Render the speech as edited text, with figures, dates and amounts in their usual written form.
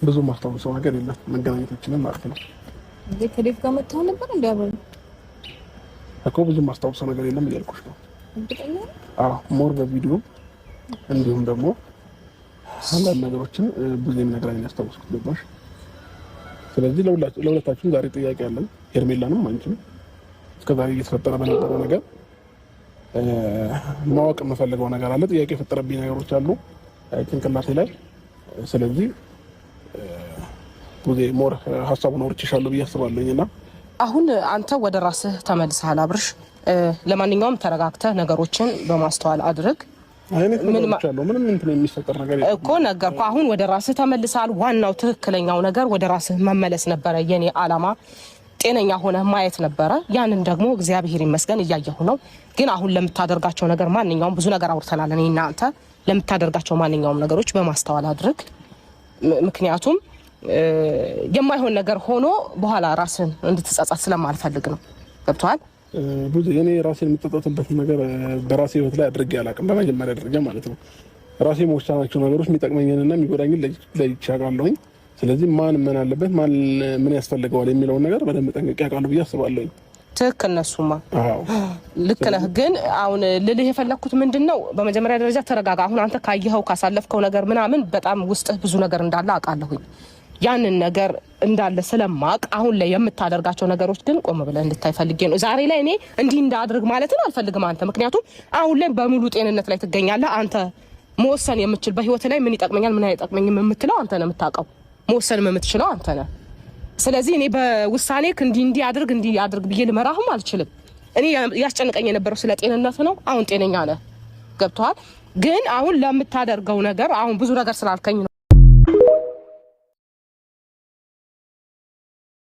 ብዙ ማስታወሰው ነገር የለም መገናኘታችንን ማለት ነው። ከዴቭ ጋር መጣሁ ነበር እንዲያበሉ እኮ ብዙ ማስታወሰው ነገር የለም እያልኩሽ ነው። እርግጠኛ ሞር በቪዲዮ እንዲሁም ደግሞ አንዳንድ ነገሮችን ብዙ ነገራኝ ያስታውስኩት ነበር። ስለዚህ ለሁለታችሁም ዛሬ ጥያቄ አለን። ሄርሜላንም አንቺም እስከዛሬ እየተፈጠረ በነበረው ነገር ማወቅ የምፈልገው ነገር አለ። ጥያቄ የፈጠረብኝ ነገሮች አሉ ጭንቅላቴ ላይ። ስለዚህ ብዙ ሞር ሀሳቡን አውርቼሻለሁ ብዬ አስባለሁኝና አሁን አንተ ወደ ራስህ ተመልሰሃል አብርሽ። ለማንኛውም ተረጋግተህ ነገሮችን በማስተዋል አድርግ። ምንም እንትን የሚፈጠር ነገር እኮ ነገርኩህ። አሁን ወደ ራስህ ተመልሰሃል። ዋናው ትክክለኛው ነገር ወደ ራስህ መመለስ ነበረ። የኔ አላማ ጤነኛ ሆነህ ማየት ነበረ። ያንን ደግሞ እግዚአብሔር ይመስገን እያየሁ ነው። ግን አሁን ለምታደርጋቸው ነገር ማንኛውም ብዙ ነገር አውርተናል እኔና አንተ። ለምታደርጋቸው ማንኛውም ነገሮች በማስተዋል አድርግ። ምክንያቱም የማይሆን ነገር ሆኖ በኋላ ራስን እንድትጸጸት ስለማልፈልግ ነው። ገብቶሃል? ብዙ እኔ ራሴን የምትጸጸትበት ነገር በራሴ ህይወት ላይ አድርጌ አላውቅም። በመጀመሪያ ደረጃ ማለት ነው ራሴ መወሰናቸው ነገሮች የሚጠቅመኝንና የሚጎዳኝን ለይቼ አውቃለሁኝ። ስለዚህ ማን ምን አለበት ማን ምን ያስፈልገዋል የሚለውን ነገር በደንብ ጠንቅቄ አውቃለሁ ብዬ አስባለሁኝ። ትክክል ነሱማ ልክ ነህ። ግን አሁን ልልህ የፈለኩት ምንድነው በመጀመሪያ ደረጃ ተረጋጋ። አሁን አንተ ካየኸው ካሳለፍከው ነገር ምናምን በጣም ውስጥህ ብዙ ነገር እንዳለ አውቃለሁኝ። ያንን ነገር እንዳለ ስለማቅ አሁን ላይ የምታደርጋቸው ነገሮች ግን ቆም ብለህ እንድታይ ፈልጌ ነው። ዛሬ ላይ እኔ እንዲህ እንዳድርግ ማለት ነው አልፈልግም አንተ። ምክንያቱም አሁን ላይ በሙሉ ጤንነት ላይ ትገኛለህ አንተ። መወሰን የምትችል በህይወት ላይ ምን ይጠቅመኛል ምን አይጠቅመኝም የምትለው አንተ ነህ የምታውቀው። መወሰንም የምትችለው አንተ ነህ። ስለዚህ እኔ በውሳኔክ እንዲህ አድርግ ብዬ ልመራህም አልችልም። እኔ ያስጨንቀኝ የነበረው ስለ ጤንነት ነው። አሁን ጤነኛ ነህ። ገብቶሃል? ግን አሁን ለምታደርገው ነገር አሁን ብዙ ነገር ስላልከኝ ነው